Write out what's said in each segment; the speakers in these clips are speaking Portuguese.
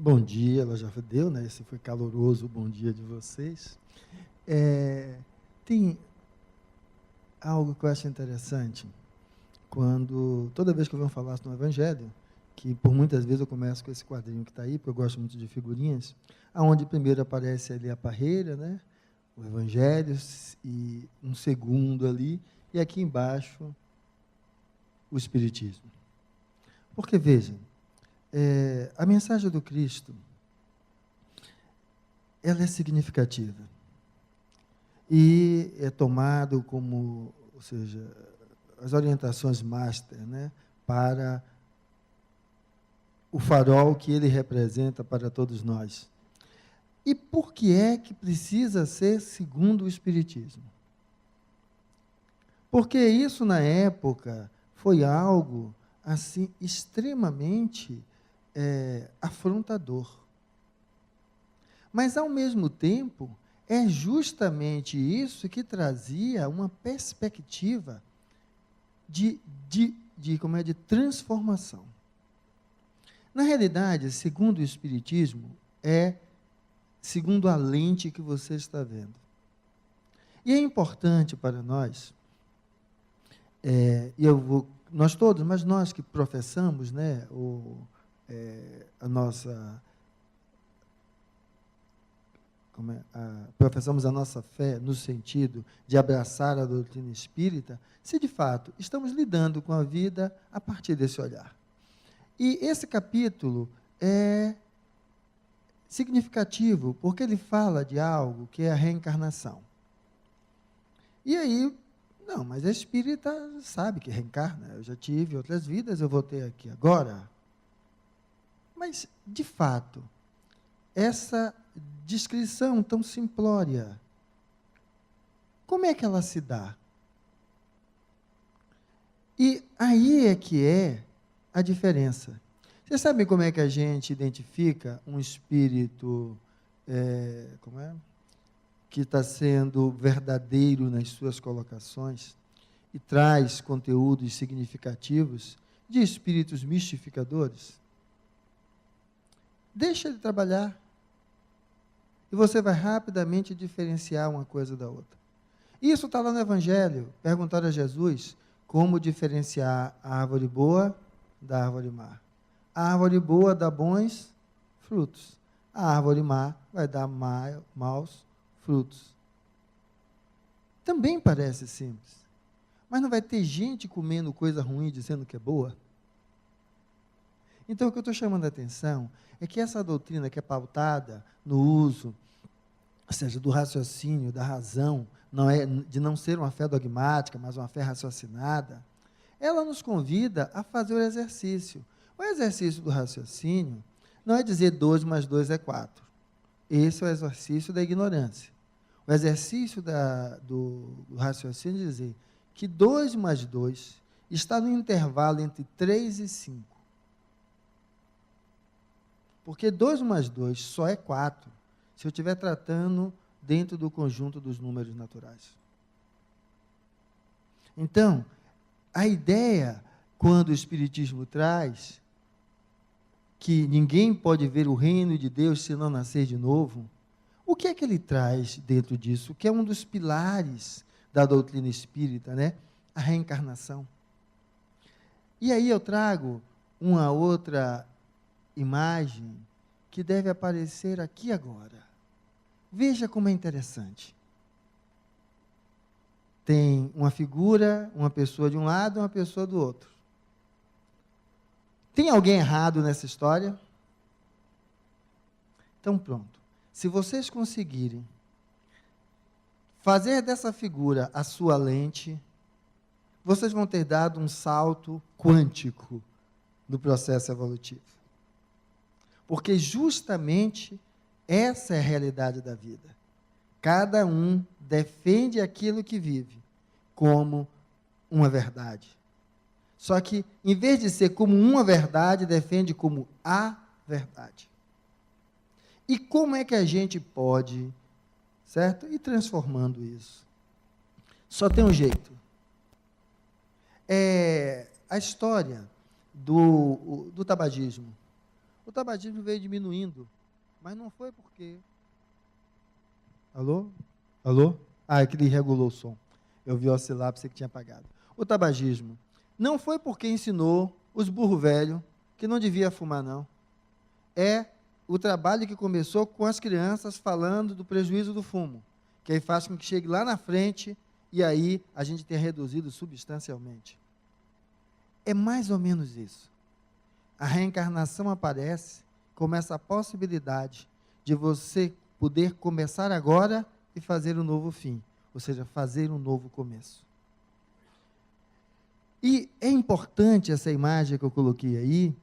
Bom dia, ela já deu, né? Esse foi caloroso o bom dia de vocês. Tem algo que eu acho interessante, toda vez que eu venho falar no Evangelho, que por muitas vezes eu começo com esse quadrinho que está aí, porque eu gosto muito de figurinhas, aonde primeiro aparece ali a parreira, né? O Evangelho, e um segundo ali, e aqui embaixo o Espiritismo. Porque, vejam, a mensagem do Cristo, ela é significativa. E é tomado como, ou seja, as orientações master, né, para o farol que ele representa para todos nós. E por que é que precisa ser segundo o Espiritismo? Porque isso, na época, foi algo assim extremamente afrontador. Mas, ao mesmo tempo, é justamente isso que trazia uma perspectiva de transformação. Na realidade, segundo o Espiritismo, é segundo a lente que você está vendo. E é importante para nós, nós todos, mas nós que professamos, né, professamos a nossa fé no sentido de abraçar a doutrina espírita, se de fato estamos lidando com a vida a partir desse olhar. E esse capítulo é significativo, porque ele fala de algo que é a reencarnação. E aí, não, mas a espírita sabe que reencarna, eu já tive outras vidas, eu vou ter aqui agora. Mas, de fato, essa descrição tão simplória, como é que ela se dá? E aí é que é a diferença. Você sabe como é que a gente identifica um espírito que está sendo verdadeiro nas suas colocações e traz conteúdos significativos de espíritos mistificadores? Deixa ele trabalhar. E você vai rapidamente diferenciar uma coisa da outra. Isso está lá no Evangelho. Perguntaram a Jesus como diferenciar a árvore boa da árvore má. A árvore boa dá bons frutos. A árvore má vai dar maus frutos. Também parece simples. Mas não vai ter gente comendo coisa ruim dizendo que é boa? Então, o que eu estou chamando a atenção é que essa doutrina que é pautada no uso, ou seja, do raciocínio, da razão, de não ser uma fé dogmática, mas uma fé raciocinada, ela nos convida a fazer o exercício. O exercício do raciocínio não é dizer 2 mais 2 é 4. Esse é o exercício da ignorância. O exercício do raciocínio é dizer que 2 mais 2 está no intervalo entre 3 e 5. Porque 2 mais 2 só é 4 se eu estiver tratando dentro do conjunto dos números naturais. Então, a ideia, quando o Espiritismo traz que ninguém pode ver o reino de Deus se não nascer de novo, o que é que ele traz dentro disso? Que é um dos pilares da doutrina espírita, né? A reencarnação. E aí eu trago uma outra imagem que deve aparecer aqui agora. Veja como é interessante. Tem uma figura, uma pessoa de um lado e uma pessoa do outro. Tem alguém errado nessa história? Então, pronto. Se vocês conseguirem fazer dessa figura a sua lente, vocês vão ter dado um salto quântico no processo evolutivo. Porque justamente essa é a realidade da vida. Cada um defende aquilo que vive como uma verdade. Só que, em vez de ser como uma verdade, defende como a verdade. E como é que a gente pode, certo? Ir transformando isso? Só tem um jeito. A história do tabagismo. O tabagismo veio diminuindo, mas não foi porque... Alô? Alô? Ah, é que ele regulou o som. Eu vi oscilar, pensei que tinha apagado. O tabagismo não foi porque ensinou os burro velho que não devia fumar, não. É o trabalho que começou com as crianças falando do prejuízo do fumo, que aí faz com que chegue lá na frente e aí a gente tenha reduzido substancialmente. É mais ou menos isso. A reencarnação aparece como essa possibilidade de você poder começar agora e fazer um novo fim, ou seja, fazer um novo começo. E é importante essa imagem que eu coloquei aí,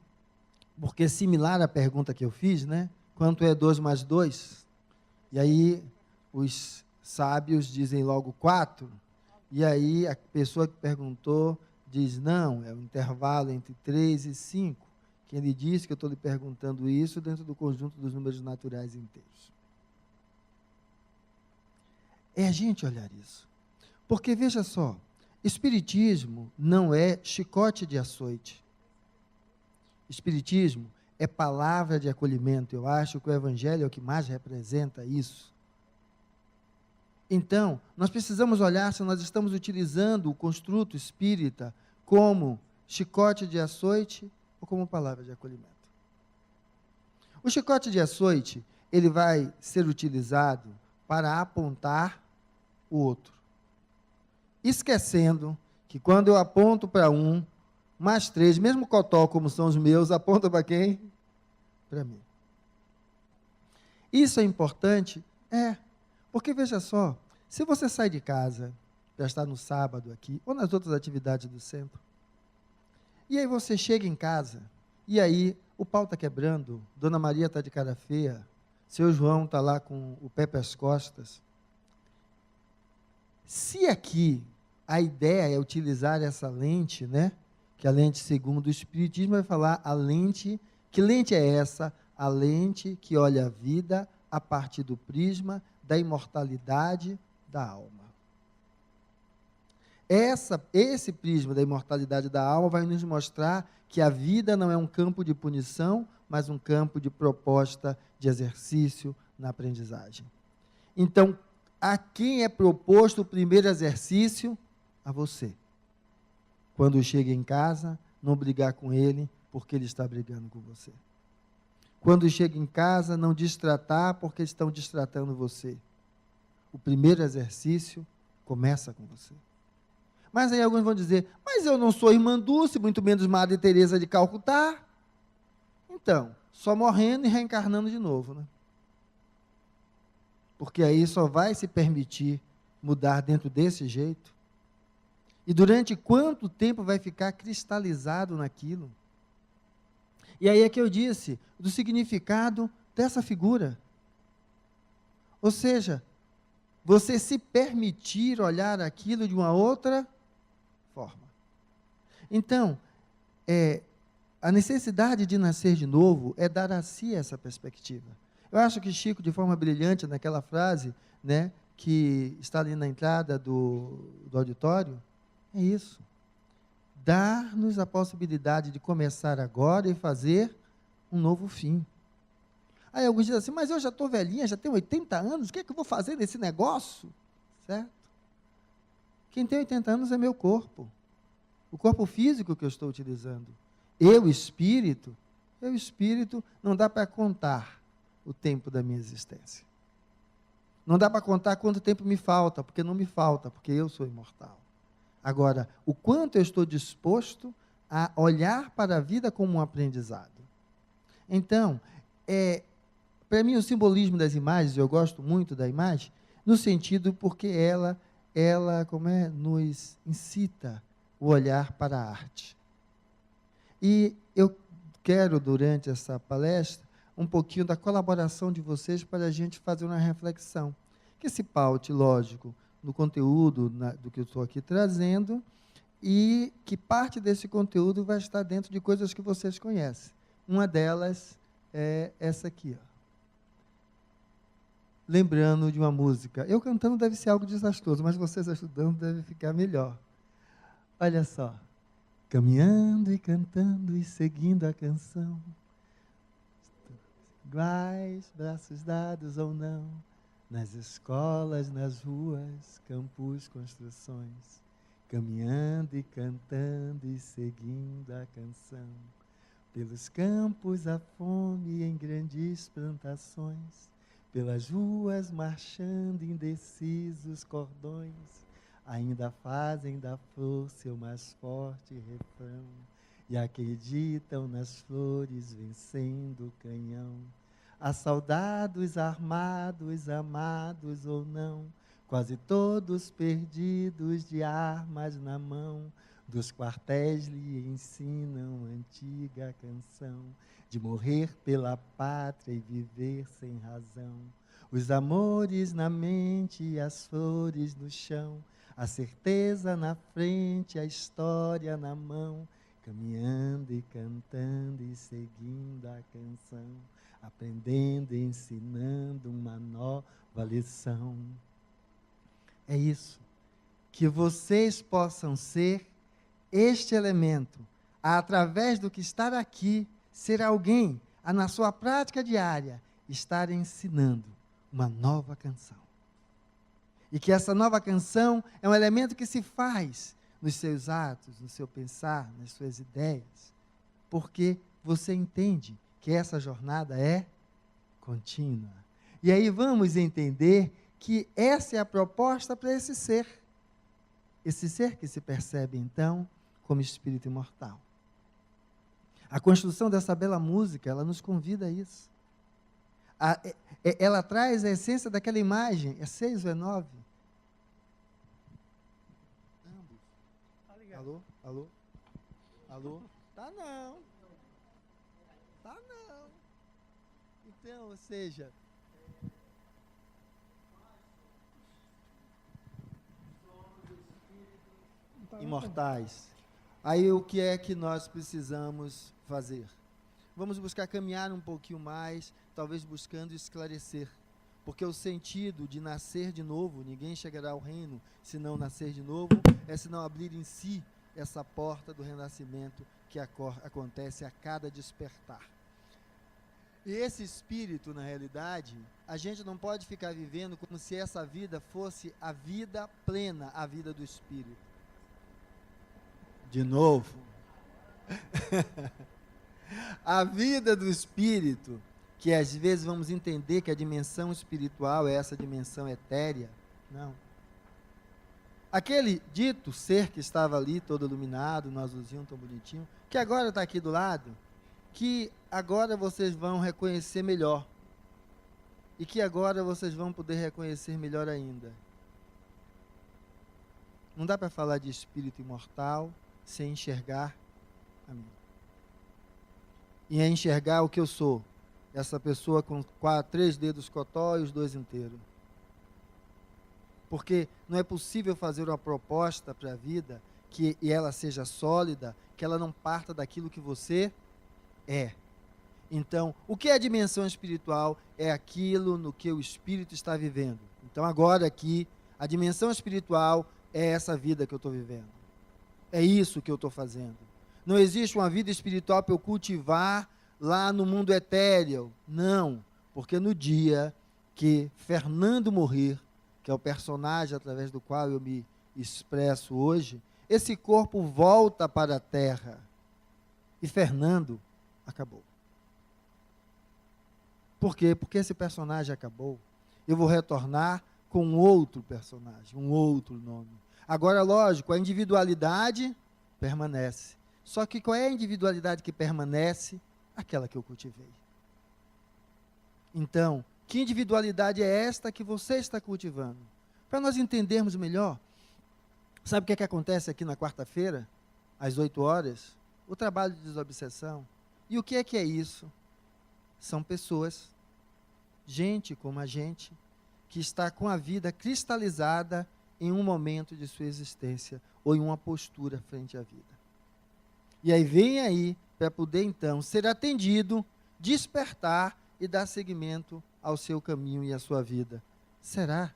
porque é similar à pergunta que eu fiz, né? Quanto é 2 mais 2? E aí os sábios dizem logo 4, e aí a pessoa que perguntou diz, não, é um intervalo entre 3 e 5. Quem lhe disse que eu estou lhe perguntando isso dentro do conjunto dos números naturais inteiros? É a gente olhar isso. Porque, veja só, espiritismo não é chicote de açoite. Espiritismo é palavra de acolhimento. Eu acho que o Evangelho é o que mais representa isso. Então, nós precisamos olhar se nós estamos utilizando o construto espírita como chicote de açoite ou como palavra de acolhimento. O chicote de açoite, ele vai ser utilizado para apontar o outro, esquecendo que quando eu aponto para um, mais 3, mesmo cotó como são os meus, aponta para quem? Para mim. Isso é importante? É, porque veja só, se você sai de casa, já está no sábado aqui, ou nas outras atividades do centro, e aí você chega em casa, e aí o pau está quebrando, Dona Maria está de cara feia, seu João está lá com o pé pelas costas. Se aqui a ideia é utilizar essa lente, né, que a lente segundo o Espiritismo vai falar a lente, que lente é essa? A lente que olha a vida a partir do prisma da imortalidade da alma. Esse prisma da imortalidade da alma vai nos mostrar que a vida não é um campo de punição, mas um campo de proposta de exercício na aprendizagem. Então, a quem é proposto o primeiro exercício? A você. Quando chega em casa, não brigar com ele, porque ele está brigando com você. Quando chega em casa, não destratar, porque estão destratando você. O primeiro exercício começa com você. Mas aí alguns vão dizer, mas eu não sou irmã Dulce, muito menos Madre Teresa de Calcutá. Então, só morrendo e reencarnando de novo, né? Porque aí só vai se permitir mudar dentro desse jeito. E durante quanto tempo vai ficar cristalizado naquilo? E aí é que eu disse, do significado dessa figura. Ou seja, você se permitir olhar aquilo de uma outra forma. Então, a necessidade de nascer de novo é dar a si essa perspectiva. Eu acho que Chico, de forma brilhante, naquela frase, né, que está ali na entrada do auditório, é isso. Dar-nos a possibilidade de começar agora e fazer um novo fim. Aí alguns dizem assim, mas eu já estou velhinha, já tenho 80 anos, o que é que eu vou fazer nesse negócio? Certo? Quem tem 80 anos é meu corpo. O corpo físico que eu estou utilizando. Eu, espírito, não dá para contar o tempo da minha existência. Não dá para contar quanto tempo me falta, porque não me falta, porque eu sou imortal. Agora, o quanto eu estou disposto a olhar para a vida como um aprendizado. Então, para mim o simbolismo das imagens, eu gosto muito da imagem, no sentido porque ela nos incita o olhar para a arte. E eu quero, durante essa palestra, um pouquinho da colaboração de vocês para a gente fazer uma reflexão, que se paute, lógico, no conteúdo do que eu estou aqui trazendo, e que parte desse conteúdo vai estar dentro de coisas que vocês conhecem. Uma delas é essa aqui, ó. Lembrando de uma música. Eu cantando deve ser algo desastroso, mas vocês ajudando deve ficar melhor. Olha só. Caminhando e cantando e seguindo a canção. iguais, braços dados ou não, nas escolas, nas ruas, campos, construções, caminhando e cantando e seguindo a canção. Pelos campos a fome em grandes plantações, pelas ruas marchando indecisos cordões, ainda fazem da flor seu mais forte refrão, e acreditam nas flores vencendo o canhão. Há soldados armados, amados ou não, quase todos perdidos de armas na mão, dos quartéis lhe ensinam a antiga canção, de morrer pela pátria e viver sem razão. Os amores na mente e as flores no chão, a certeza na frente, a história na mão, caminhando e cantando e seguindo a canção, aprendendo e ensinando uma nova lição. É isso, que vocês possam ser este elemento, através do que estar aqui, ser alguém, na sua prática diária, estar ensinando uma nova canção. E que essa nova canção é um elemento que se faz nos seus atos, no seu pensar, nas suas ideias, porque você entende que essa jornada é contínua. E aí vamos entender que essa é a proposta para esse ser que se percebe, então, como espírito imortal. A construção dessa bela música, ela nos convida a isso. Ela traz a essência daquela imagem. É 6 ou é 9? Alô? Alô? Alô? Tá não. Tá não. Então, ou seja, imortais. Aí o que é que nós precisamos fazer? Vamos buscar caminhar um pouquinho mais, talvez buscando esclarecer. Porque o sentido de nascer de novo, ninguém chegará ao reino se não nascer de novo, é se não abrir em si essa porta do renascimento que acontece a cada despertar. E esse espírito, na realidade, a gente não pode ficar vivendo como se essa vida fosse a vida plena, a vida do espírito. De novo. A vida do espírito, que às vezes vamos entender que a dimensão espiritual é essa dimensão etérea. Não. Aquele dito ser que estava ali, todo iluminado, no azulzinho tão bonitinho, que agora está aqui do lado, que agora vocês vão reconhecer melhor. E que agora vocês vão poder reconhecer melhor ainda. Não dá para falar de espírito imortal sem enxergar a mim. E é enxergar o que eu sou. Essa pessoa com 3 dedos cotó e os 2 inteiros. Porque não é possível fazer uma proposta para a vida e ela seja sólida, que ela não parta daquilo que você é. Então, o que é a dimensão espiritual? É aquilo no que o espírito está vivendo. Então, agora aqui, a dimensão espiritual é essa vida que eu estou vivendo. É isso que eu estou fazendo. Não existe uma vida espiritual para eu cultivar lá no mundo etéreo. Não, porque no dia que Fernando morrer, que é o personagem através do qual eu me expresso hoje, esse corpo volta para a Terra. E Fernando acabou. Por quê? Porque esse personagem acabou. Eu vou retornar com outro personagem, um outro nome. Agora, lógico, a individualidade permanece. Só que qual é a individualidade que permanece? Aquela que eu cultivei. Então, que individualidade é esta que você está cultivando? Para nós entendermos melhor, sabe o que é que acontece aqui na quarta-feira, às 8 horas? O trabalho de desobsessão. E o que é isso? São pessoas, gente como a gente, que está com a vida cristalizada em um momento de sua existência, ou em uma postura frente à vida. E aí vem aí, para poder então ser atendido, despertar e dar seguimento ao seu caminho e à sua vida. Será?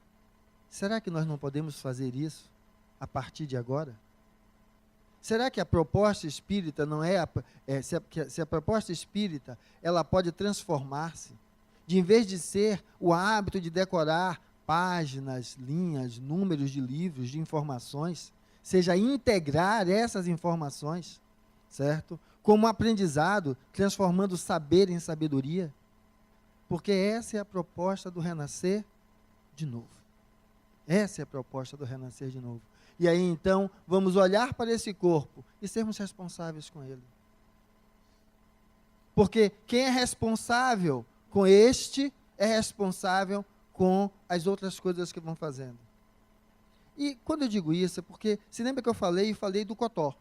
Será que nós não podemos fazer isso a partir de agora? Será que a proposta espírita não se a proposta espírita ela pode transformar-se de, em vez de ser o hábito de decorar páginas, linhas, números de livros, de informações, seja integrar essas informações, certo? Como aprendizado, transformando o saber em sabedoria. Porque essa é a proposta do renascer de novo. Essa é a proposta do renascer de novo. E aí, então, vamos olhar para esse corpo e sermos responsáveis com ele. Porque quem é responsável com este, é responsável com as outras coisas que vão fazendo. E quando eu digo isso, é porque, se lembra que eu falei do cotó.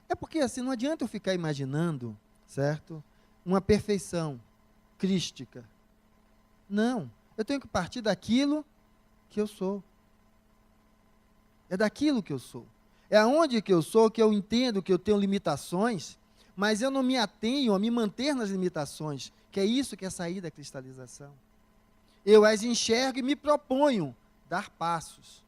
É porque, assim, não adianta eu ficar imaginando, certo? Uma perfeição crística. Não. Eu tenho que partir daquilo que eu sou. É daquilo que eu sou. É aonde que eu sou que eu entendo que eu tenho limitações, mas eu não me atenho a me manter nas limitações, que é isso que é sair da cristalização. Eu as enxergo e me proponho dar passos.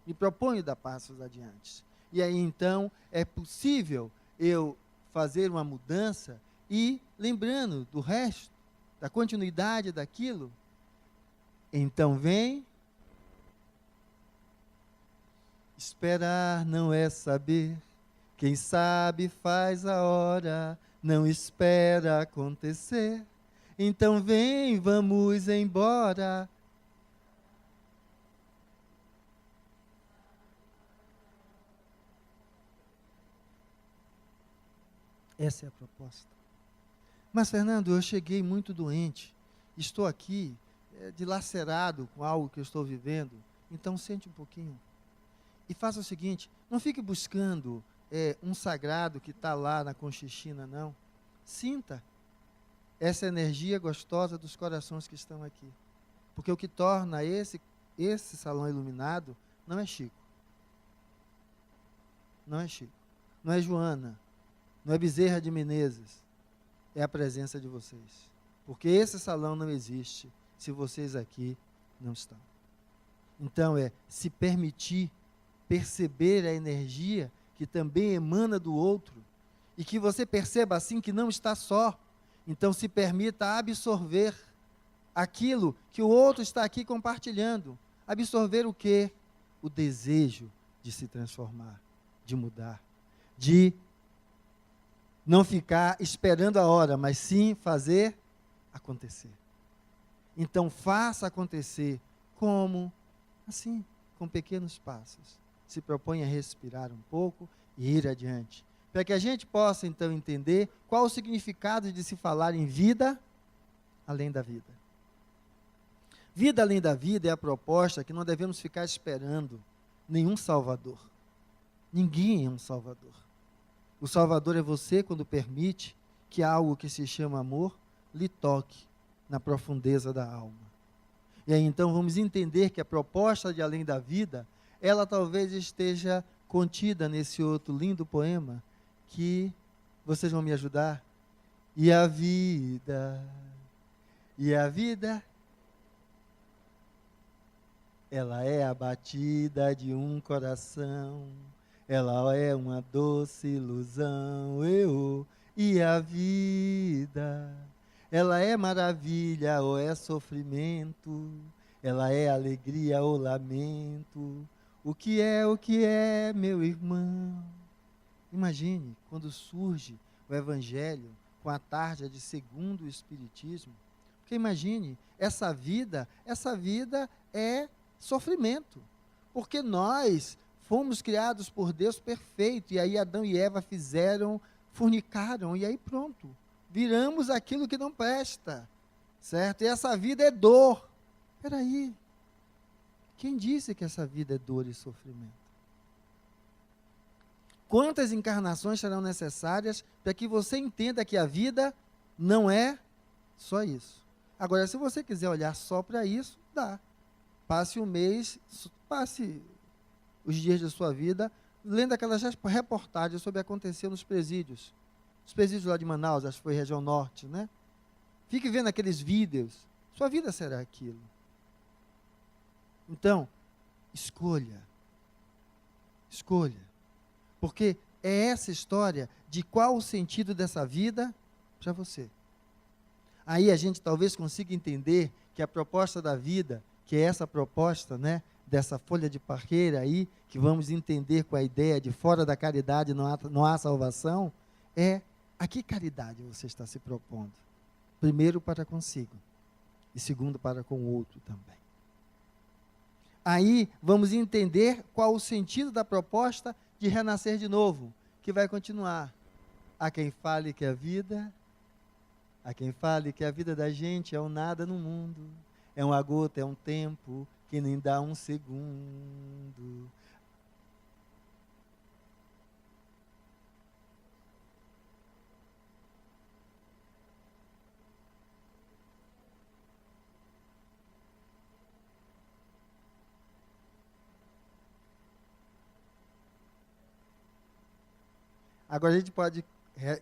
Me proponho dar passos adiante. E aí, então, é possível eu fazer uma mudança e, lembrando do resto, da continuidade daquilo, então vem. Esperar não é saber, quem sabe faz a hora, não espera acontecer. Então vem, vamos embora. Essa é a proposta. Mas, Fernando, eu cheguei muito doente, estou aqui dilacerado com algo que eu estou vivendo, então sente um pouquinho. E faça o seguinte, não fique buscando um sagrado que está lá na Conchichina, não. Sinta essa energia gostosa dos corações que estão aqui. Porque o que torna esse salão iluminado não é Chico. Não é Chico. Não é Joana. Não é Bezerra de Menezes. É a presença de vocês. Porque esse salão não existe se vocês aqui não estão. Então é se permitir perceber a energia que também emana do outro e que você perceba assim que não está só. Então se permita absorver aquilo que o outro está aqui compartilhando. Absorver o quê? O desejo de se transformar, de mudar, de não ficar esperando a hora, mas sim fazer acontecer. Então faça acontecer como? Assim, com pequenos passos. Se propõe a respirar um pouco e ir adiante. Para que a gente possa, então, entender qual o significado de se falar em vida além da vida. Vida além da vida é a proposta que não devemos ficar esperando nenhum Salvador. Ninguém é um Salvador. O Salvador é você quando permite que algo que se chama amor lhe toque na profundeza da alma. E aí, então, vamos entender que a proposta de além da vida ela talvez esteja contida nesse outro lindo poema que vocês vão me ajudar. E a vida, ela é a batida de um coração, ela é uma doce ilusão, e a vida, ela é maravilha ou é sofrimento, ela é alegria ou lamento. O que é, meu irmão? Imagine quando surge o Evangelho com a tarja de segundo o Espiritismo. Porque imagine, essa vida é sofrimento. Porque nós fomos criados por Deus perfeito. E aí Adão e Eva fornicaram, e aí pronto. Viramos aquilo que não presta. Certo? E essa vida é dor. Espera aí. Quem disse que essa vida é dor e sofrimento? Quantas encarnações serão necessárias para que você entenda que a vida não é só isso? Agora, se você quiser olhar só para isso, dá. Passe um mês, passe os dias da sua vida lendo aquelas reportagens sobre o que aconteceu nos presídios. Os presídios lá de Manaus, acho que foi região norte, né? Fique vendo aqueles vídeos. Sua vida será aquilo. Então, escolha. Escolha. Porque é essa história de qual o sentido dessa vida para você. Aí a gente talvez consiga entender que a proposta da vida, que é essa proposta, né, dessa folha de parreira aí, que vamos entender com a ideia de fora da caridade não há salvação, é a que caridade você está se propondo? Primeiro para consigo, e segundo para com o outro também. Aí vamos entender qual o sentido da proposta de renascer de novo, que vai continuar. Há quem fale que a vida da gente é um nada no mundo, é uma gota, é um tempo que nem dá um segundo. Agora a gente pode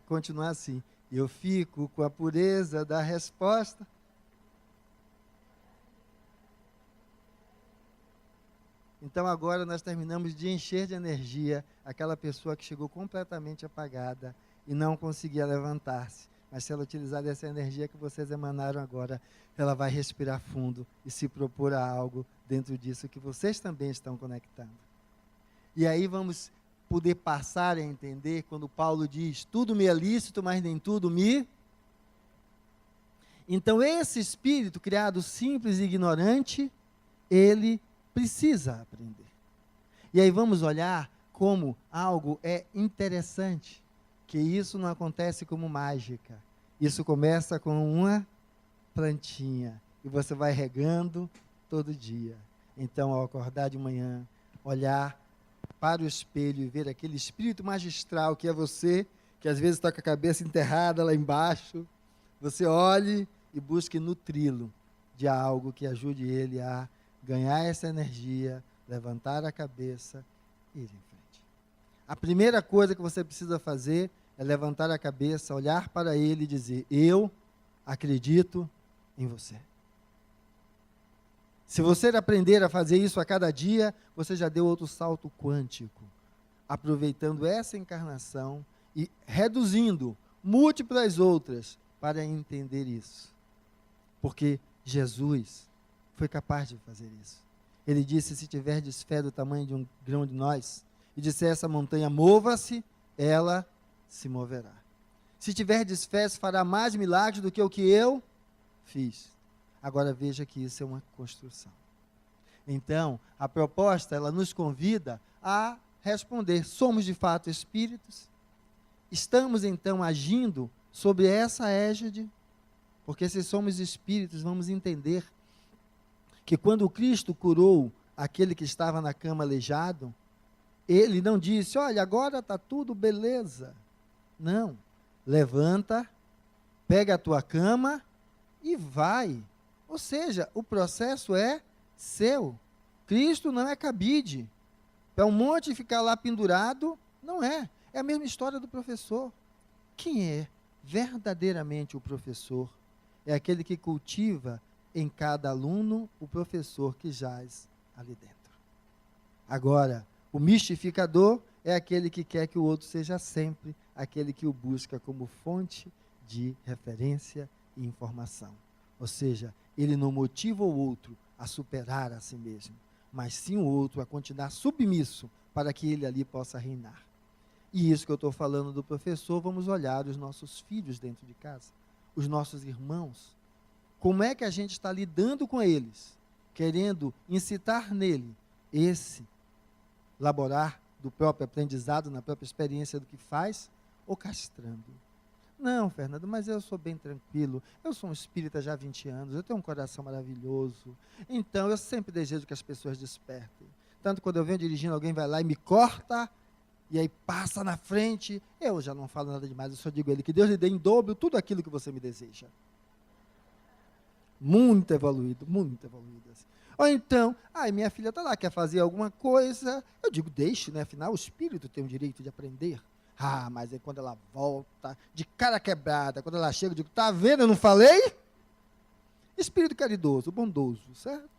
continuar assim. Eu fico com a pureza da resposta. Então agora nós terminamos de encher de energia aquela pessoa que chegou completamente apagada e não conseguia levantar-se. Mas se ela utilizar dessa energia que vocês emanaram agora, ela vai respirar fundo e se propor a algo dentro disso que vocês também estão conectando. E aí vamos poder passar a entender quando Paulo diz, tudo me é lícito, mas nem tudo me... Então esse espírito criado simples e ignorante, ele precisa aprender. E aí vamos olhar como algo é interessante, que isso não acontece como mágica. Isso começa com uma plantinha, e você vai regando todo dia. Então, ao acordar de manhã, olhar para o espelho e ver aquele espírito magistral que é você, que às vezes está com a cabeça enterrada lá embaixo, você olhe e busque nutri-lo de algo que ajude ele a ganhar essa energia, levantar a cabeça e ir em frente. A primeira coisa que você precisa fazer é levantar a cabeça, olhar para ele e dizer, eu acredito em você. Se você aprender a fazer isso a cada dia, você já deu outro salto quântico, aproveitando essa encarnação e reduzindo múltiplas outras para entender isso. Porque Jesus foi capaz de fazer isso. Ele disse, se tiverdes fé do tamanho de um grão de nós, e disser essa montanha, mova-se, ela se moverá. Se tiverdes fé, fará mais milagres do que o que eu fiz. Agora veja que isso é uma construção. Então, a proposta, ela nos convida a responder, somos de fato espíritos? Estamos então agindo sobre essa égide? Porque se somos espíritos, vamos entender que quando Cristo curou aquele que estava na cama aleijado, ele não disse, olha, agora está tudo beleza. Não, levanta, pega a tua cama e vai. Ou seja, o processo é seu. Cristo não é cabide. Para um monte ficar lá pendurado, não é. É a mesma história do professor. Quem é verdadeiramente o professor? É aquele que cultiva em cada aluno o professor que jaz ali dentro. Agora, o mistificador é aquele que quer que o outro seja sempre aquele que o busca como fonte de referência e informação. Ou seja, ele não motiva o outro a superar a si mesmo, mas sim o outro a continuar submisso para que ele ali possa reinar. E isso que eu estou falando do professor, vamos olhar os nossos filhos dentro de casa, os nossos irmãos. Como é que a gente está lidando com eles, querendo incitar nele esse laborar do próprio aprendizado, na própria experiência do que faz, ou castrando? Não, Fernando, mas eu sou bem tranquilo, eu sou um espírita já há 20 anos, eu tenho um coração maravilhoso, então eu sempre desejo que as pessoas despertem. Tanto quando eu venho dirigindo, alguém vai lá e me corta, e aí passa na frente, eu já não falo nada demais, eu só digo a ele, que Deus lhe dê em dobro tudo aquilo que você me deseja. Muito evoluído assim. Ou então, minha filha está lá, quer fazer alguma coisa, eu digo, deixe, né? Afinal o espírito tem o direito de aprender. Mas é quando ela volta, de cara quebrada, quando ela chega, eu digo, tá vendo, eu não falei? Espírito caridoso, bondoso, certo?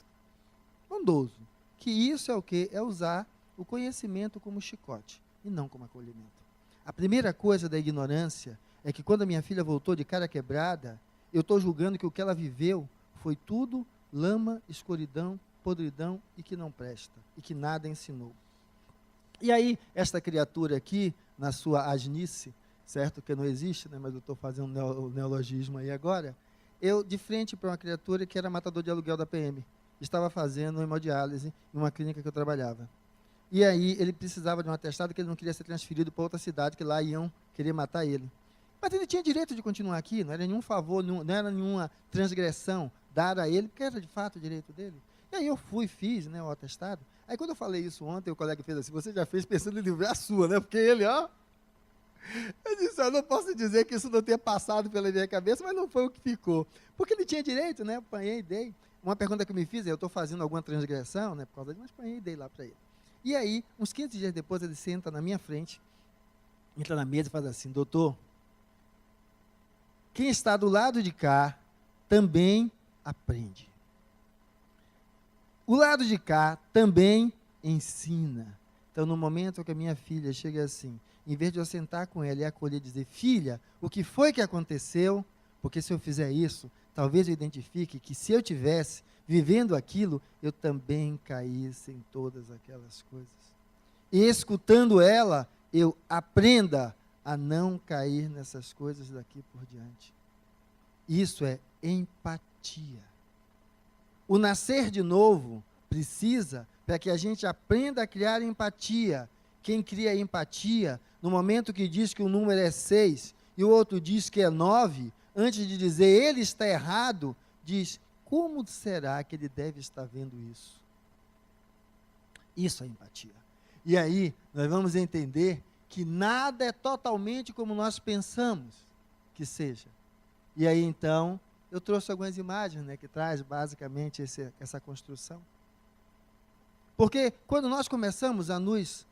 Bondoso. Que isso é o quê? É usar o conhecimento como chicote, e não como acolhimento. A primeira coisa da ignorância é que quando a minha filha voltou de cara quebrada, eu estou julgando que o que ela viveu foi tudo lama, escuridão, podridão e que não presta, e que nada ensinou. E aí, esta criatura aqui, na sua asnice, certo? Que não existe, né? Mas eu estou fazendo o neologismo aí agora. Eu, de frente para uma criatura que era matador de aluguel da PM, estava fazendo hemodiálise em uma clínica que eu trabalhava. E aí, ele precisava de um atestado que ele não queria ser transferido para outra cidade, que lá iam querer matar ele. Mas ele tinha direito de continuar aqui, não era nenhum favor, não era nenhuma transgressão dada a ele, porque era de fato o direito dele. E aí eu fui, fiz, né, o atestado. Aí quando eu falei isso ontem, o colega fez assim, você já fez pensando em livrar a sua, né? Porque ele, ó... Eu disse, eu não posso dizer que isso não tenha passado pela minha cabeça, mas não foi o que ficou. Porque ele tinha direito, né? Apanhei, dei. Uma pergunta que eu me fiz é, eu estou fazendo alguma transgressão, né? Por causa disso, mas apanhei e dei lá para ele. E aí, uns 15 dias depois, ele senta na minha frente, entra na mesa e faz assim, doutor, quem está do lado de cá também aprende. O lado de cá também ensina. Então, no momento que a minha filha chega assim, em vez de eu sentar com ela e acolher e dizer, filha, o que foi que aconteceu? Porque se eu fizer isso, talvez eu identifique que se eu tivesse vivendo aquilo, eu também caísse em todas aquelas coisas. E escutando ela, eu aprenda a não cair nessas coisas daqui por diante. Isso é empatia. O nascer de novo precisa, para que a gente aprenda a criar empatia. Quem cria empatia, no momento que diz que o número é 6 e o outro diz que é 9, antes de dizer ele está errado, diz, como será que ele deve estar vendo isso? Isso é empatia. E aí, nós vamos entender que nada é totalmente como nós pensamos que seja. E aí, então, eu trouxe algumas imagens, né, que traz basicamente essa construção. Porque quando nós começamos a nos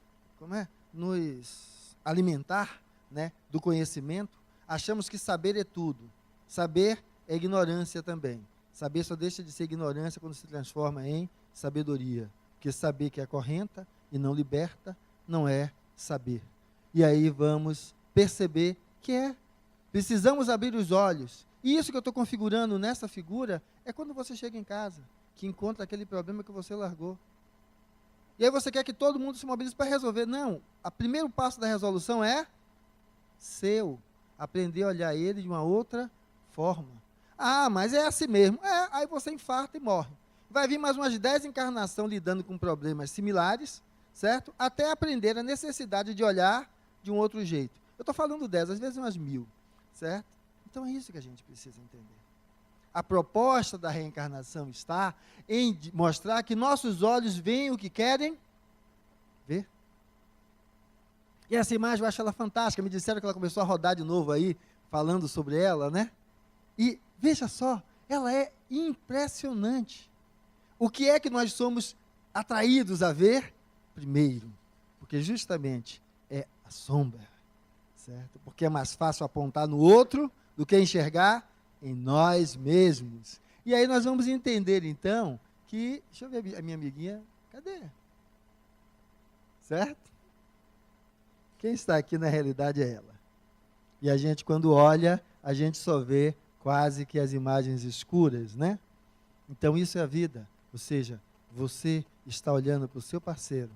alimentar, né, do conhecimento, achamos que saber é tudo. Saber é ignorância também. Saber só deixa de ser ignorância quando se transforma em sabedoria. Porque saber que acorrenta e não liberta não é saber. E aí vamos perceber que precisamos abrir os olhos. E isso que eu estou configurando nessa figura é quando você chega em casa, que encontra aquele problema que você largou. E aí você quer que todo mundo se mobilize para resolver. Não, o primeiro passo da resolução é seu. Aprender a olhar ele de uma outra forma. Ah, mas é assim mesmo. Aí você infarta e morre. Vai vir mais umas 10 encarnações lidando com problemas similares, certo? Até aprender a necessidade de olhar de um outro jeito. Eu estou falando 10, às vezes umas 1000, certo? Então é isso que a gente precisa entender. A proposta da reencarnação está em mostrar que nossos olhos veem o que querem ver. E essa imagem eu acho ela fantástica. Me disseram que ela começou a rodar de novo aí, falando sobre ela, né? E veja só, ela é impressionante. O que é que nós somos atraídos a ver? Primeiro, porque justamente é a sombra, certo? Porque é mais fácil apontar no outro do que enxergar em nós mesmos. E aí nós vamos entender, então, que... Deixa eu ver a minha amiguinha. Cadê? Certo? Quem está aqui, na realidade, é ela. E a gente, quando olha, a gente só vê quase que as imagens escuras, né? Então, isso é a vida. Ou seja, você está olhando para o seu parceiro,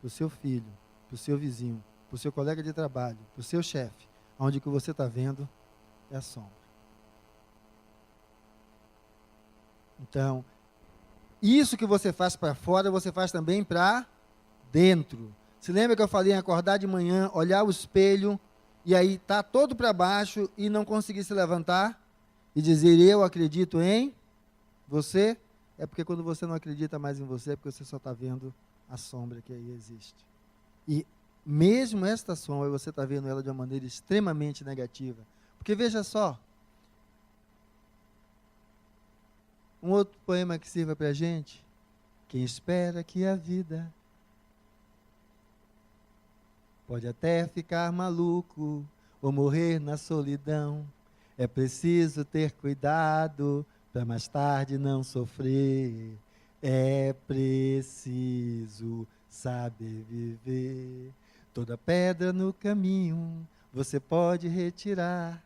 para o seu filho, para o seu vizinho, para o seu colega de trabalho, para o seu chefe. Onde o que você está vendo é a sombra. Então, isso que você faz para fora, você faz também para dentro. Se lembra que eu falei em acordar de manhã, olhar o espelho, e aí tá todo para baixo e não conseguir se levantar e dizer, eu acredito em você? É porque quando você não acredita mais em você, é porque você só está vendo a sombra que aí existe. E mesmo esta sombra, você está vendo ela de uma maneira extremamente negativa. Porque veja só, um outro poema que sirva para a gente. Quem espera que a vida pode até ficar maluco ou morrer na solidão. É preciso ter cuidado para mais tarde não sofrer. É preciso saber viver. Toda pedra no caminho você pode retirar.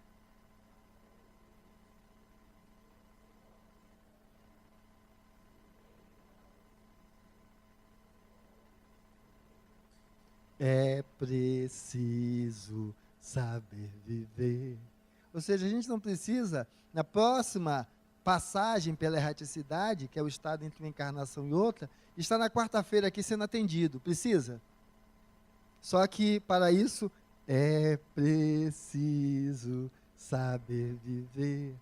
É preciso saber viver. Ou seja, a gente não precisa, na próxima passagem pela erraticidade, que é o estado entre uma encarnação e outra, estar na quarta-feira aqui sendo atendido. Precisa? Só que, para isso, é preciso saber viver.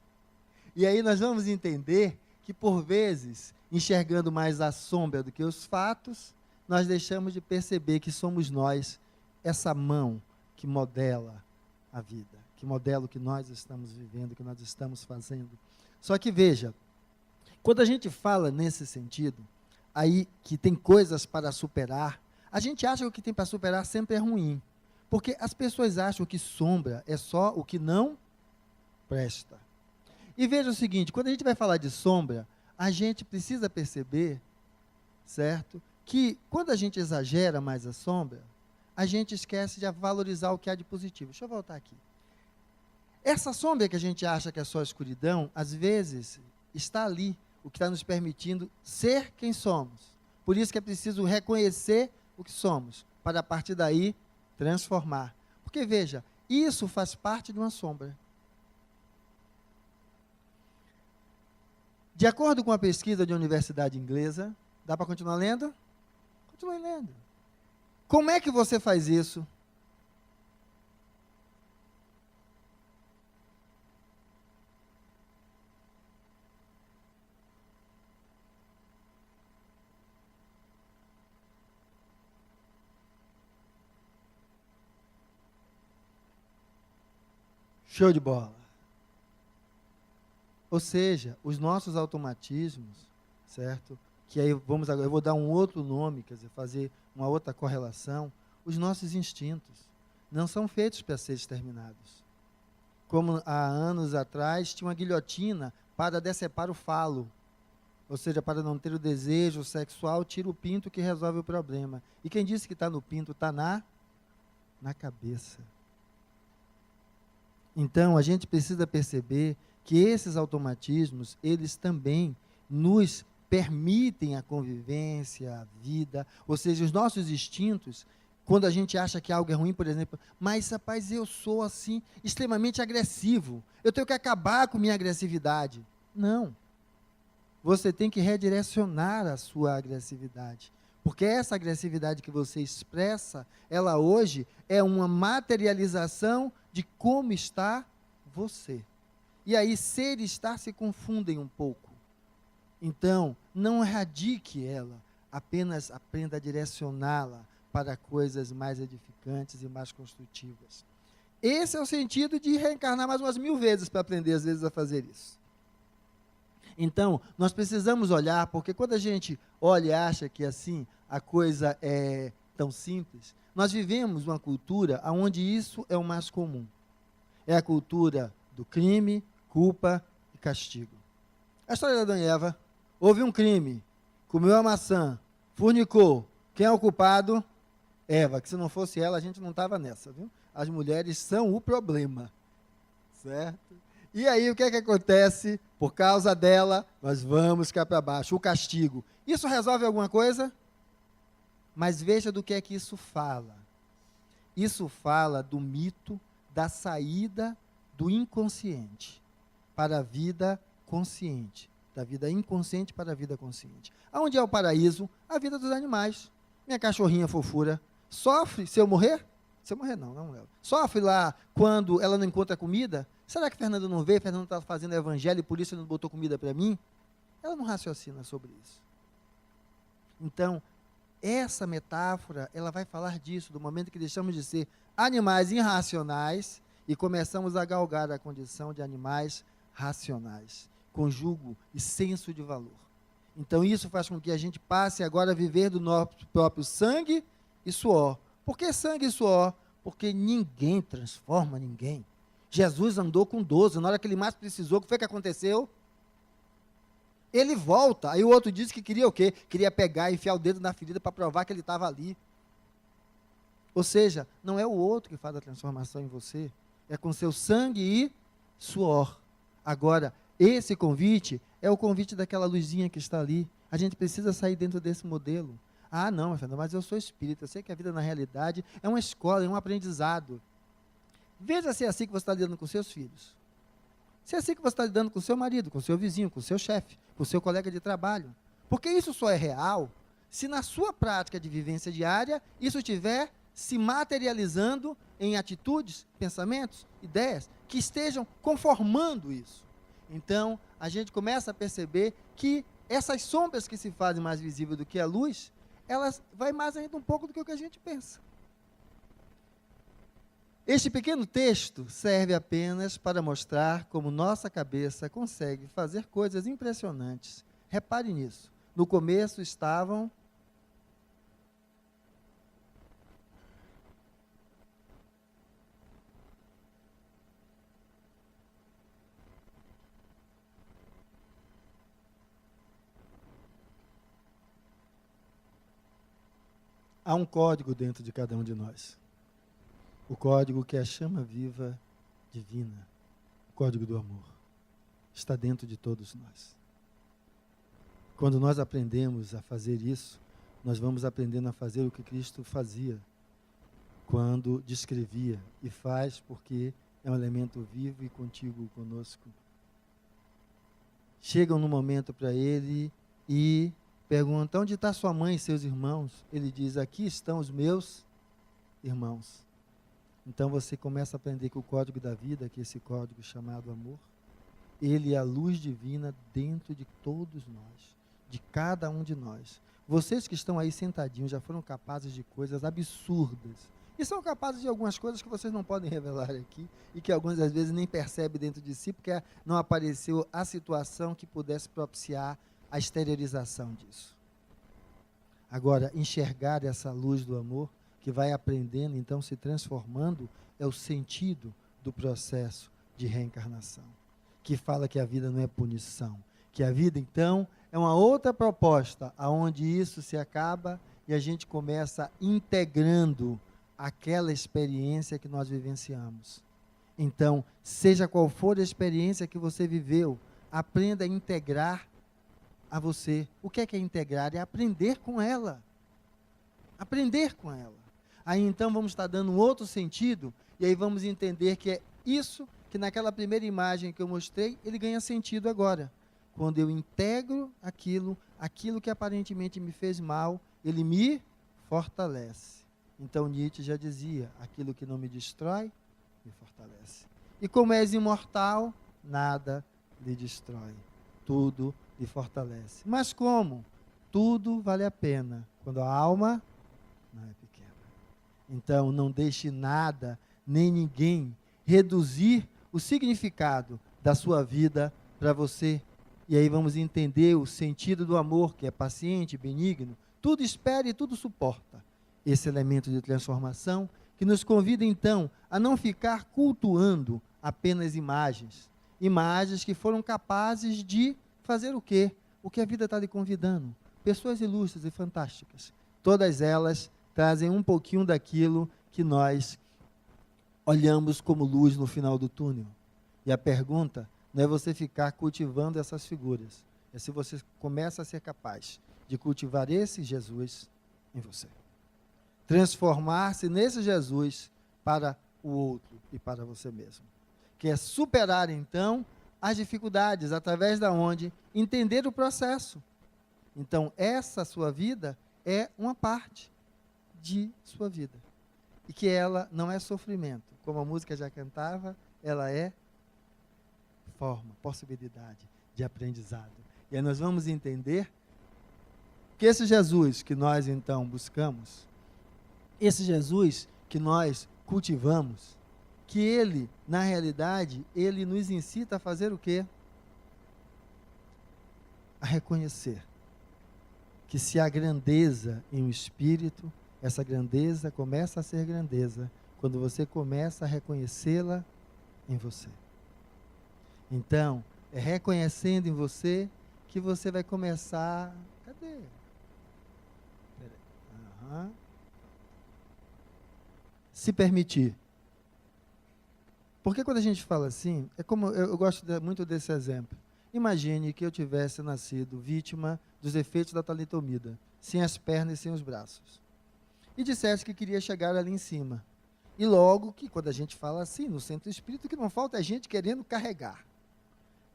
E aí nós vamos entender que, por vezes, enxergando mais a sombra do que os fatos, nós deixamos de perceber que somos nós, essa mão que modela a vida, que modela o que nós estamos vivendo, o que nós estamos fazendo. Só que veja, quando a gente fala nesse sentido, aí que tem coisas para superar, a gente acha que o que tem para superar sempre é ruim. Porque as pessoas acham que sombra é só o que não presta. E veja o seguinte, quando a gente vai falar de sombra, a gente precisa perceber, certo? Que quando a gente exagera mais a sombra, a gente esquece de valorizar o que há de positivo. Deixa eu voltar aqui. Essa sombra que a gente acha que é só escuridão, às vezes está ali, o que está nos permitindo ser quem somos. Por isso que é preciso reconhecer o que somos, para a partir daí transformar. Porque veja, isso faz parte de uma sombra. De acordo com a pesquisa de uma universidade inglesa, dá para continuar lendo? Continue lendo. Como é que você faz isso? Show de bola. Ou seja, os nossos automatismos, certo? Que aí vamos agora, eu vou dar um outro nome, quer dizer, fazer uma outra correlação. Os nossos instintos não são feitos para ser exterminados. Como há anos atrás tinha uma guilhotina para decepar o falo. Ou seja, para não ter o desejo sexual, tira o pinto que resolve o problema. E quem disse que está no pinto está na cabeça. Então, a gente precisa perceber que esses automatismos, eles também nos permitem a convivência, a vida, ou seja, os nossos instintos, quando a gente acha que algo é ruim, por exemplo, mas, rapaz, eu sou assim, extremamente agressivo, eu tenho que acabar com minha agressividade. Não. Você tem que redirecionar a sua agressividade, porque essa agressividade que você expressa, ela hoje é uma materialização de como está você. E aí, ser e estar se confundem um pouco. Então, não erradique ela, apenas aprenda a direcioná-la para coisas mais edificantes e mais construtivas. Esse é o sentido de reencarnar mais umas 1000 vezes para aprender, às vezes, a fazer isso. Então, nós precisamos olhar, porque quando a gente olha e acha que assim a coisa é tão simples, nós vivemos uma cultura onde isso é o mais comum. É a cultura do crime, culpa e castigo. A história da Adão e Eva, houve um crime, comeu a maçã, fornicou. Quem é o culpado? Eva, que se não fosse ela, a gente não estava nessa, viu? As mulheres são o problema, certo? E aí, o que é que acontece? Por causa dela, nós vamos cá para baixo, o castigo. Isso resolve alguma coisa? Mas veja do que é que isso fala. Isso fala do mito da saída do inconsciente para a vida consciente, da vida inconsciente para a vida consciente. Aonde é o paraíso? A vida dos animais. Minha cachorrinha fofura sofre se eu morrer? Se eu morrer, não leva. Sofre lá quando ela não encontra comida? Será que Fernando não vê? Fernando está fazendo evangelho e por isso ele não botou comida para mim? Ela não raciocina sobre isso. Então, essa metáfora, ela vai falar disso, do momento que deixamos de ser animais irracionais e começamos a galgar a condição de animais racionais, com julgo e senso de valor. Então, isso faz com que a gente passe agora a viver do nosso próprio sangue e suor. Por que sangue e suor? Porque ninguém transforma ninguém. Jesus andou com 12, na hora que ele mais precisou, o que foi que aconteceu? Ele volta, aí o outro disse que queria o quê? Queria pegar e enfiar o dedo na ferida para provar que ele estava ali. Ou seja, não é o outro que faz a transformação em você, é com seu sangue e suor. Agora, esse convite é o convite daquela luzinha que está ali. A gente precisa sair dentro desse modelo. Ah, não, Fernando, mas eu sou espírita, eu sei que a vida na realidade é uma escola, é um aprendizado. Veja se é assim que você está lidando com seus filhos. Se é assim que você está lidando com seu marido, com seu vizinho, com seu chefe, com seu colega de trabalho. Porque isso só é real se na sua prática de vivência diária, isso estiver se materializando em atitudes, pensamentos, ideias, que estejam conformando isso. Então, a gente começa a perceber que essas sombras que se fazem mais visíveis do que a luz, elas vai mais ainda um pouco do que o que a gente pensa. Este pequeno texto serve apenas para mostrar como nossa cabeça consegue fazer coisas impressionantes. Repare nisso. No começo estavam há um código dentro de cada um de nós. O código que é a chama viva divina, o código do amor, está dentro de todos nós. Quando nós aprendemos a fazer isso, nós vamos aprendendo a fazer o que Cristo fazia quando descrevia, e faz porque é um elemento vivo e contíguo conosco. Chegam no momento para ele e perguntam: onde está sua mãe e seus irmãos? Ele diz: aqui estão os meus irmãos. Então você começa a aprender que o código da vida, que é esse código chamado amor, ele é a luz divina dentro de todos nós, de cada um de nós. Vocês que estão aí sentadinhos já foram capazes de coisas absurdas. E são capazes de algumas coisas que vocês não podem revelar aqui e que algumas às vezes nem percebem dentro de si, porque não apareceu a situação que pudesse propiciar a exteriorização disso. Agora, enxergar essa luz do amor, que vai aprendendo, então se transformando, é o sentido do processo de reencarnação, que fala que a vida não é punição, que a vida, então, é uma outra proposta, aonde isso se acaba e a gente começa integrando aquela experiência que nós vivenciamos. Então, seja qual for a experiência que você viveu, aprenda a integrar a você. O que é integrar? É aprender com ela. Aprender com ela. Aí então vamos estar dando um outro sentido, e aí vamos entender que é isso que naquela primeira imagem que eu mostrei, ele ganha sentido agora. Quando eu integro aquilo que aparentemente me fez mal, ele me fortalece. Então Nietzsche já dizia: aquilo que não me destrói, me fortalece. E como és imortal, nada lhe destrói. Tudo lhe fortalece. Mas como? Tudo vale a pena quando a alma não é pequena. Então, não deixe nada, nem ninguém, reduzir o significado da sua vida para você. E aí vamos entender o sentido do amor, que é paciente, benigno, tudo espera e tudo suporta. Esse elemento de transformação que nos convida, então, a não ficar cultuando apenas imagens. Imagens que foram capazes de fazer o quê? O que a vida está lhe convidando. Pessoas ilustres e fantásticas. Todas elas trazem um pouquinho daquilo que nós olhamos como luz no final do túnel. E a pergunta não é você ficar cultivando essas figuras. É se você começa a ser capaz de cultivar esse Jesus em você. Transformar-se nesse Jesus para o outro e para você mesmo. Que é superar, então, as dificuldades, através da onde entender o processo. Então, essa sua vida é uma parte de sua vida. E que ela não é sofrimento. Como a música já cantava, ela é forma, possibilidade de aprendizado. E aí nós vamos entender que esse Jesus que nós, então, buscamos, esse Jesus que nós cultivamos, que ele, na realidade, ele nos incita a fazer o quê? A reconhecer que se há grandeza em um espírito, essa grandeza começa a ser grandeza quando você começa a reconhecê-la em você. Então, é reconhecendo em você que você vai começar... Cadê? Aham. Se permitir. Porque quando a gente fala assim, é como eu gosto muito desse exemplo. Imagine que eu tivesse nascido vítima dos efeitos da talidomida, sem as pernas e sem os braços. E dissesse que queria chegar ali em cima. E logo que, quando a gente fala assim, no centro espírita, o que não falta é gente querendo carregar.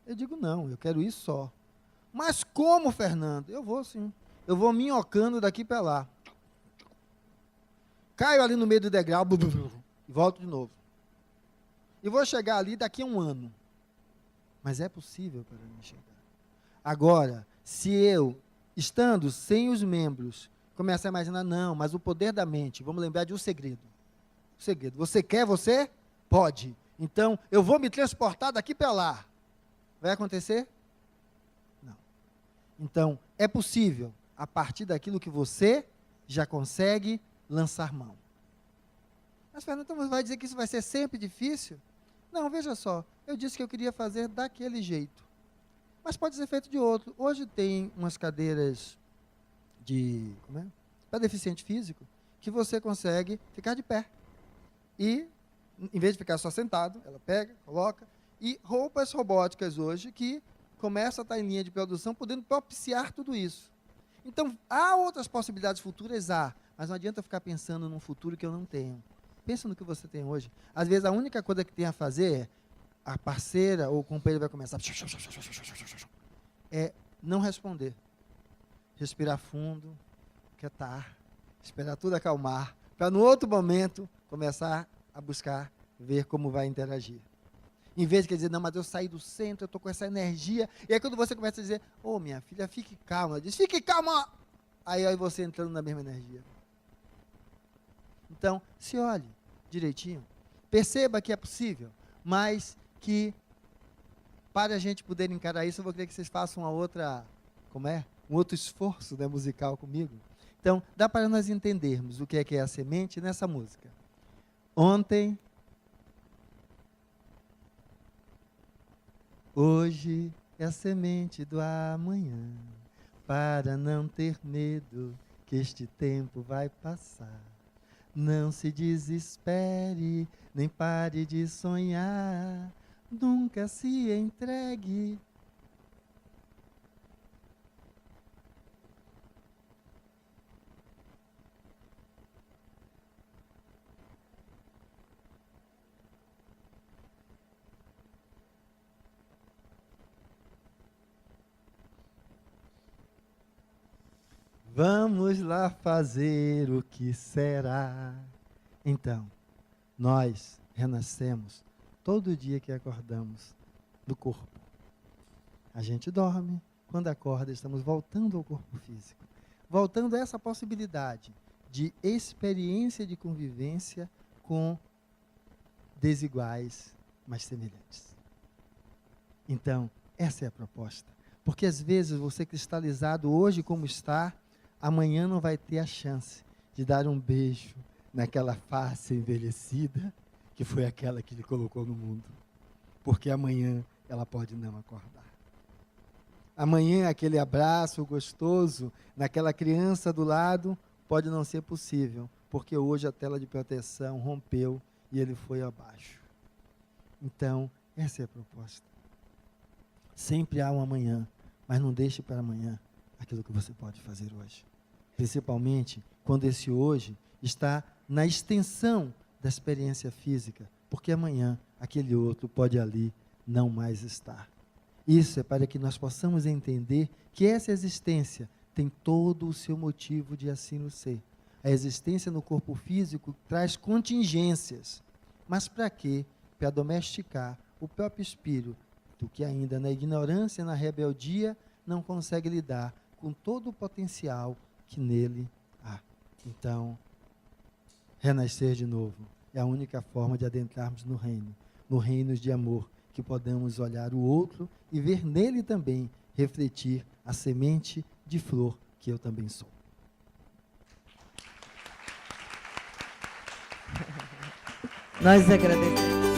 Eu digo, não, eu quero ir só. Mas como, Fernando? Eu vou sim. Eu vou minhocando daqui para lá. Caio ali no meio do degrau, e volto de novo. E vou chegar ali daqui a 1 ano. Mas é possível para mim chegar. Agora, se eu, estando sem os membros, começar a imaginar, não, mas o poder da mente, vamos lembrar de um segredo. O segredo, você quer, você pode. Então, eu vou me transportar daqui para lá. Vai acontecer? Não. Então, é possível, a partir daquilo que você já consegue lançar mão. Mas, Fernando, então você vai dizer que isso vai ser sempre difícil? Não, veja só, eu disse que eu queria fazer daquele jeito. Mas pode ser feito de outro. Hoje tem umas cadeiras para deficiente físico, que você consegue ficar de pé. E, em vez de ficar só sentado, ela pega, coloca, e roupas robóticas hoje que começam a estar em linha de produção, podendo propiciar tudo isso. Então, há outras possibilidades futuras? Há, mas não adianta ficar pensando num futuro que eu não tenho. Pensa no que você tem hoje. Às vezes, a única coisa que tem a fazer é, a parceira ou o companheiro vai começar é não responder. Respirar fundo, quietar, esperar tudo acalmar, para no outro momento começar a buscar ver como vai interagir. Em vez de dizer, não, mas eu saí do centro, eu estou com essa energia, e aí quando você começa a dizer, ô minha filha, fique calma, ela diz, fique calma, aí você entrando na mesma energia. Então, se olhe direitinho, perceba que é possível, mas que para a gente poder encarar isso, eu vou querer que vocês façam um outro esforço, né, musical comigo. Então, dá para nós entendermos o que é a semente nessa música. Ontem, hoje é a semente do amanhã, para não ter medo que este tempo vai passar. Não se desespere, nem pare de sonhar, nunca se entregue. Vamos lá fazer o que será. Então, nós renascemos todo dia que acordamos do corpo. A gente dorme, quando acorda estamos voltando ao corpo físico. Voltando a essa possibilidade de experiência de convivência com desiguais, mas semelhantes. Então, essa é a proposta. Porque às vezes você cristalizado hoje como está, amanhã não vai ter a chance de dar um beijo naquela face envelhecida, que foi aquela que lhe colocou no mundo. Porque amanhã ela pode não acordar. Amanhã aquele abraço gostoso naquela criança do lado pode não ser possível, porque hoje a tela de proteção rompeu e ele foi abaixo. Então, essa é a proposta. Sempre há um amanhã, mas não deixe para amanhã aquilo que você pode fazer hoje. Principalmente quando esse hoje está na extensão da experiência física, porque amanhã aquele outro pode ali não mais estar. Isso é para que nós possamos entender que essa existência tem todo o seu motivo de assim o ser. A existência no corpo físico traz contingências, mas para quê? Para domesticar o próprio espírito, que ainda na ignorância, na rebeldia, não consegue lidar com todo o potencial que nele há. Então, renascer de novo é a única forma de adentrarmos no reino de amor, que podemos olhar o outro e ver nele também refletir a semente de flor que eu também sou. Nós agradecemos.